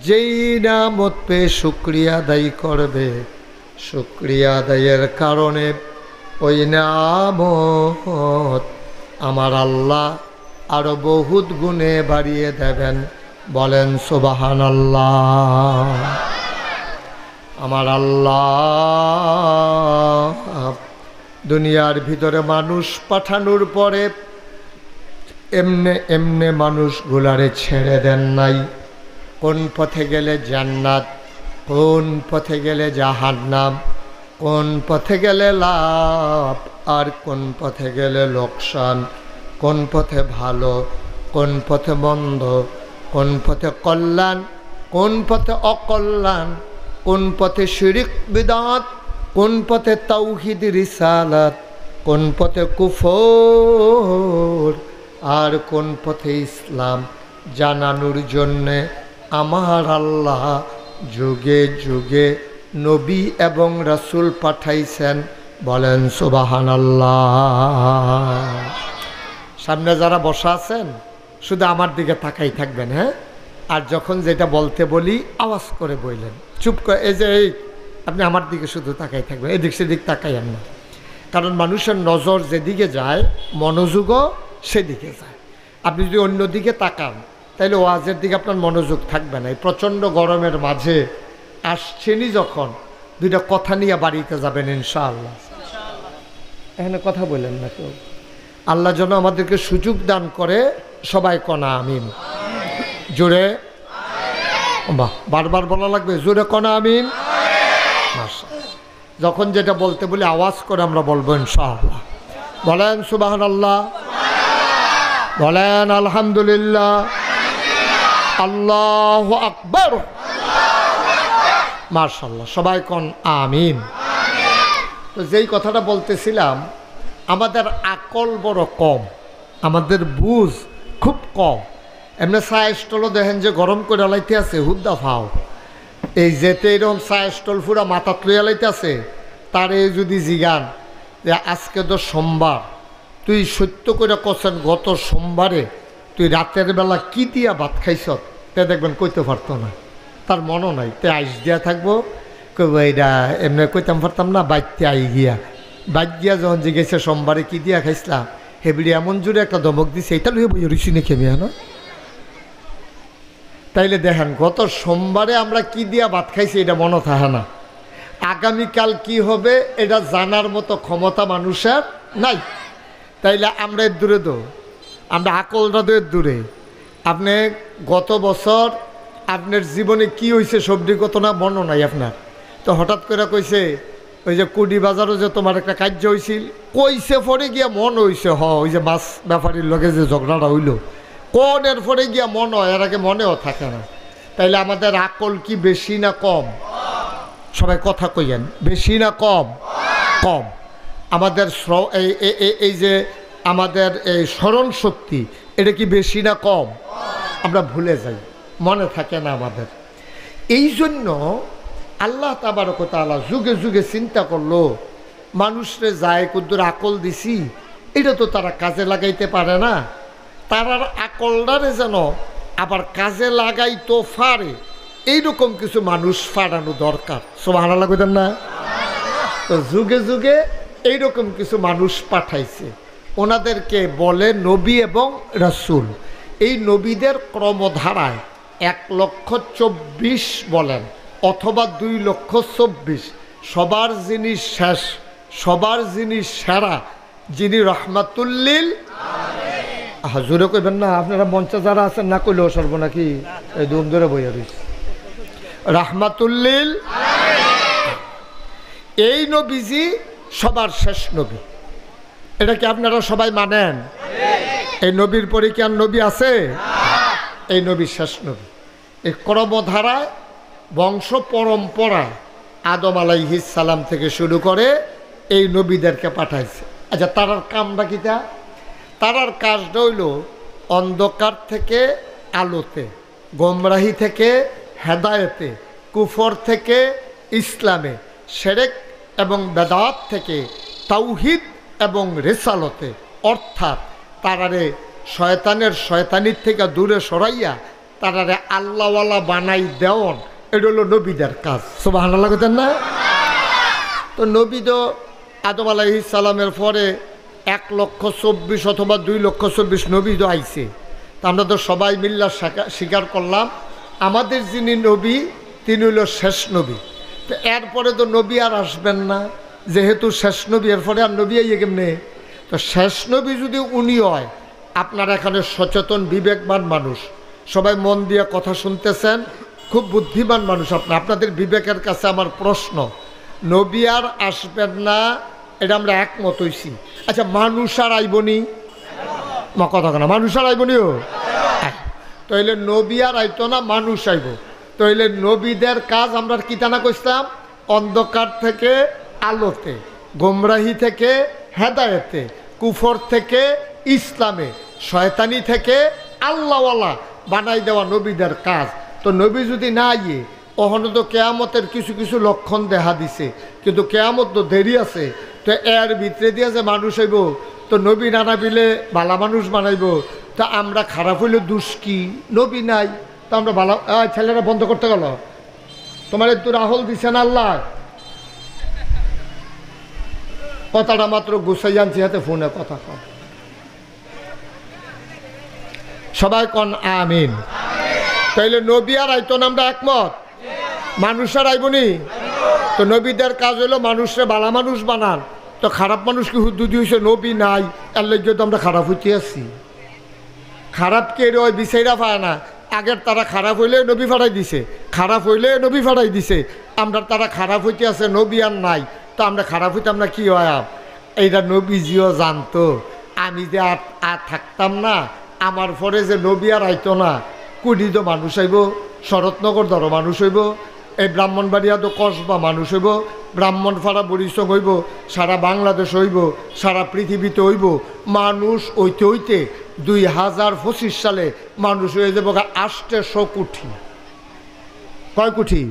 Speaker 1: যেই নিয়ামত পেয়ে শুকরিয়া আদায় করবে, শুকরিয়া আদায়ের কারণে ওই নিয়ামত আমার আল্লাহ আরো বহুত গুণে বাড়িয়ে দেবেন। বলেন সুবহানাল্লাহ। আমার আল্লাহ দুনিয়ার ভিতরে মানুষ পাঠানোর পরে এমনে এমনে মানুষগুলারে ছেড়ে দেন নাই। কোন পথে গেলে জান্নাত, কোন পথে গেলে জাহান্নাম, কোন পথে গেলে লাভ আর কোন পথে গেলে লোকসান, কোন পথে ভালো, কোন পথে মন্দ, কোন পথে কল্যাণ, কোন পথে অকল্যাণ, কোন পথে শিরিক বিদআত, কোন পথে তাওহীদ রিসালাত, কোন পথে কুফর আর কোন পথে ইসলাম জানানোর জন্যে আমার আল্লাহ যুগে যুগে নবী এবং রাসূল পাঠাইছেন, বলেন সুবহানাল্লাহ। সামনে যারা বসা আছেন শুধু আমার দিকে তাকাই থাকবেন, হ্যাঁ? আর যখন যেটা বলতে বলি আওয়াজ করে বললেন, চুপ করে এই যে এই আপনি আমার দিকে শুধু তাকাই থাকবেন, এদিক সেদিক তাকাইয়েন না। কারণ মানুষের নজর যেদিকে যায় মনোযোগও সেদিকে যায়। আপনি যদি অন্যদিকে তাকান তাহলে ওয়াজের দিকে আপনার মনোযোগ থাকবে না। এই প্রচণ্ড গরমের মাঝে আসছেনই যখন, দুইটা কথা নিয়ে বাড়িতে যাবেন ইনশাআল্লাহ। এখানে কথা বললেন না কেউ। আল্লাহ যেন আমাদেরকে সুযোগ দান করে, সবাই কনা আমিন। জোরে বাহ, বারবার বলা লাগবে, জোরে কনা আমিন। যখন যেটা বলতে বলি আওয়াজ করে আমরা বলবো ইনশাআল্লাহ। বলেন সুবহানাল্লাহ, বলেন আলহামদুলিল্লাহ, আল্লাহু আকবার, মাশাআল্লাহ। সবাই কোন আমিন। তো যেই কথাটা বলতেছিলাম, আমাদের আকল বড় কম, আমাদের বুঝ খুব কম। এমনি চা স্টলও দেখেন যে গরম করে লাইতে আছে হুদ্দা ফাও, এই যেতে এরকম চা স্টল পুরা মাথাত লইয়া লাইতে আছে। তারে যদি জিগান যে আজকে তো সোমবার, তুই সত্য করে কছেন গত সোমবারে তুই রাতের বেলা কি দিয়া ভাত খাইছ, তে দেখবেন কইতে পারতো না, তার মনও নাই। তে আইস দিয়া থাকবো, কইব এইটা এমনি কইতাম পারতাম না, বাইতে আই গিয়া। বাইক গিয়া যখন জিজ্ঞেসে সোমবারে কি দিয়া খাইছিলাম, হেবিড়ি এমন জোরে একটা দমক দিছে, এটা লইয়া বই রুচি নে খেমিয়া না। তাইলে দেখেন গত সোমবারে আমরা কি দিয়া ভাত খাইছি এটা মনে থাকে না, আগামীকাল কি হবে এটা জানার মতো ক্ষমতা মানুষের নাই। তাইলে আমরা এর দূরে তো, আমরা আকলটা তো এর দূরে। আপনি গত বছর আপনার জীবনে কি হয়েছে সবজি কত না মনে নাই আপনার, তো হঠাৎ করে কইছে ওই যে কুডি বাজারও যে তোমার একটা কার্য হয়েছিল, কইছে পরে গিয়া মন হয়েছে, ওই যে মাছ ব্যাপারীর লগে যে ঝগড়াটা হইল, কোনের পরে গিয়া মন হয়, এর আগে মনেও থাকে না। তাইলে আমাদের আকল কি বেশি না কম? সবাই কথা কইয়েন, বেশি না কম? কম। আমাদের এই যে আমাদের এই স্মরণ শক্তি, এটা কি বেশি না কম? আমরা ভুলে যাই, মনে থাকে না আমাদের। এই জন্য আল্লাহ তাবারক ওয়া তাআলা যুগে যুগে চিন্তা করলো, মানুষরে যায় কুদ্দুর আকল দিছি, এটা তো তারা কাজে লাগাইতে পারে না, তারার আকলটারে যেন আবার কাজে লাগাইতো পারে, এইরকম কিছু মানুষ ফাড়ানো দরকার। সুবহানাল্লাহ কইতেন না? তো যুগে যুগে এইরকম কিছু মানুষ পাঠাইছে, ওনাদেরকে বলে নবী এবং রাসূল। এই নবীদের ক্রমধারায় 1,24,000 বলেন অথবা 2,24,000, সবার যিনি শেষ, সবার যিনি সেরা, যিনি রহমাতুল্লিল হাজুরে কইবেন না, আপনারা মঞ্চে যারা আছেন না কইলেও সর্ব নাকি এই দুম ধরে বইয়া রয়েছে, রাহমাতুল্লিল। এই নবীজি সবার শেষ নবী, এটা কি আপনারা সবাই মানেন? এই নবীর পরে কি আর নবী আছে? এই নবী শেষ নবী। এই ক্রমধারায় বংশ পরম্পরায় আদম আলাইহিস সালাম থেকে শুরু করে এই নবীদেরকে পাঠাইছে। আচ্ছা, তারার কামটা কিটা? তারার কাজটা হইল অন্ধকার থেকে আলোতে, গোমরাহি থেকে হেদায়েতে, কুফর থেকে ইসলামে, শিরক এবং বেদাত থেকে তাওহীদ এবং রিসালতে, অর্থাৎ তারারে শয়তানের শয়তানির থেকে দূরে সরাইয়া তারারে আল্লাহওয়ালা বানাই দেওয়ান, এটা হলো নবীদের কাজ। সুবহানাল্লাহ কইতেন না? তো নবী তো আদম আলাইহিস সালামের পরে 1,24,000 অথবা 2,24,000 নবী তো আইছে। তা আমরা তো সবাই মিল্লা স্বীকার করলাম আমাদের যিনি নবী তিনি হইল শেষ নবী। তো এরপরে তো নবী আর আসবেন না, যেহেতু শেষ নবী, এরপরে আর নবী আইয়ে কেমনে? তো শেষ নবী যদি উনি হয়, আপনারা এখানে সচেতন বিবেকবান মানুষ, সবাই মন দিয়ে কথা শুনতেছেন, খুব বুদ্ধিমান মানুষ আপনাদের বিবেকের কাছে আমার প্রশ্ন, নবী আর আসবেন না এটা আমরা একমত হইছি। আচ্ছা, মানুষ আর আইবনি? কথা কেনা মানুষ আর আইবনিও? তাইলে নবী আর আইতো না, মানুষ আইব। তাইলে নবীদের কাজ আমরা কিতানা কইতাম, অন্ধকার থেকে আলোতে, গোমরাহি থেকে হেদায়েতে, কুফর থেকে ইসলামে, শয়তানি থেকে আল্লাহওয়ালা বানাই দেওয়া নবীদের কাজ। তো নবী যদি না আইয়ে ওখানে তো কেয়ামতের কিছু কিছু লক্ষণ দেখা দিছে, কিন্তু কেয়ামত তো দেরি আছে। তো এর ভিতরে দিয়ে যে মানুষ হইব, তো নবী না নাবিলে ভালা মানুষ বানাইব। তা আমরা খারাপ হইলে দুষ কি? নবী নাই, তো আমরা ভালো। ছেলেরা বন্ধ করতে গেল, তোমার একটু রাহুল দিছে না আল্লাহ? কথাটা মাত্র গুছাই আনছি হাতে, ফোনে কথা কন, সবাই কন আমিন। তাইলে নবী আর আইতো না, আমরা একমত। মানুষের আইবনি, তো নবীদের কাজ হইলো মানুষরে ভালো মানুষ বানান। তো খারাপ মানুষ কি হুদ্দুদি হয়েছে? নবী নাই, এর লেগে তো আমরা খারাপ হইতে আছি। খারাপ কে রয় বিচাইরা পায় না। আগের তারা খারাপ হইলে নবী ফাড়াই দিছে, খারাপ হইলে নবী ফাড়াই দিছে। আমরা তারা খারাপ হইতে আছে, নবী আর নাই, তো আমরা খারাপ হইতে আমরা কি হয়? এইটা নবীজিও জানতো। আমি যে আর থাকতাম না, আমার পরে যে নবী আর আইতো না, কুড়ি তো মানুষ আইব, শরৎনগর ধরো মানুষ হইব, এই ব্রাহ্মণবাড়িয়া তো কসবা মানুষ হইব, ব্রাহ্মণপাড়া বরিশং হইব, সারা বাংলাদেশ হইব, সারা পৃথিবীতে হইব। মানুষ হইতে হইতে 2025 সালে মানুষ হয়ে যাবো 800 কোটি। কয় কোটি?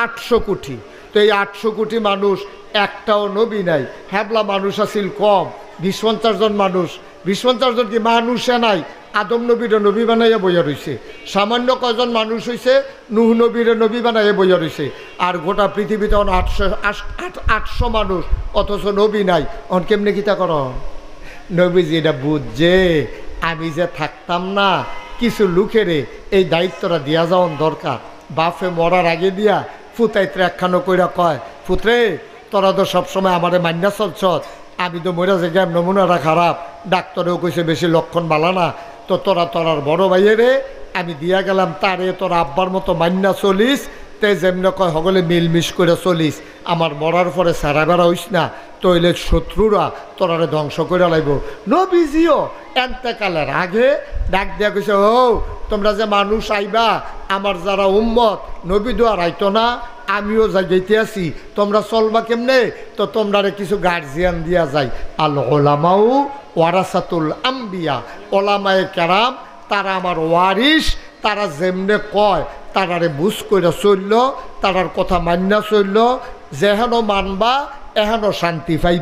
Speaker 1: 800 কোটি। তো এই 800 কোটি মানুষ, একটাও নবী নাই। হ্যাবলা মানুষ আছিল কম, 20-50 জন মানুষ। 20-50 জন কি মানুষে নাই? আদম নবীরে নবী বানাইয়া বইয়া রয়েছে। সামান্য কয়জন মানুষ হয়েছে, নূহ নবীরে নবী বানাইয়া বইয়া রয়েছে। আর গোটা পৃথিবীতে 800 মানুষ, অথচ নবী নাই। অন কেমনে কিতা কর? নবীজি এটা বুঝছে আমি যে থাকতাম না, কিছু লোকেরে এই দায়িত্বটা দিয়া যাওয়ার দরকার। বাপে মরার আগে দিয়া ফুতাইত্রে একখানো কইরা কয়, ফুতরে তোরা তো সবসময় আমারে মান্না চলছ, আমি তো মরা যে গেম, নমুনাটা খারাপ, ডাক্তারেও কইছে বেশি লক্ষণ বালা না, তো তোরার বড় ভাইয়েরে আমি দিয়া গেলাম, তারে তোর আব্বার মতো মান্না চলিস, তে যেমন কয় হগলে মিলমিশ করে চলিস, আমার মরার পরে সারা বেড়া হইস না, তৈলে শত্রুরা তোরারে ধ্বংস করে লাইব। নবীজিও এন্তেকালের আগে ডাক দিয়া কইছে, ও তোমরা যে মানুষ আইবা, আমার যারা উম্মত, নবী দোয়ার আইতো না, আমিও যাইতে আছি, তোমরা চলবা কেমনে? তো তোমরা কিছু গার্জিয়ান দিয়া যায়। আল ওলামাউ ওয়ারাসাতুল আম্বিয়া, ওলামায়ে কেরাম তারা আমার ওয়ারিস, তারা যেমনে কয় তারারে বুঝ করে চলল, তারার কথা মান্না চলল, যেহেন মানবা এহেন শান্তি পাই।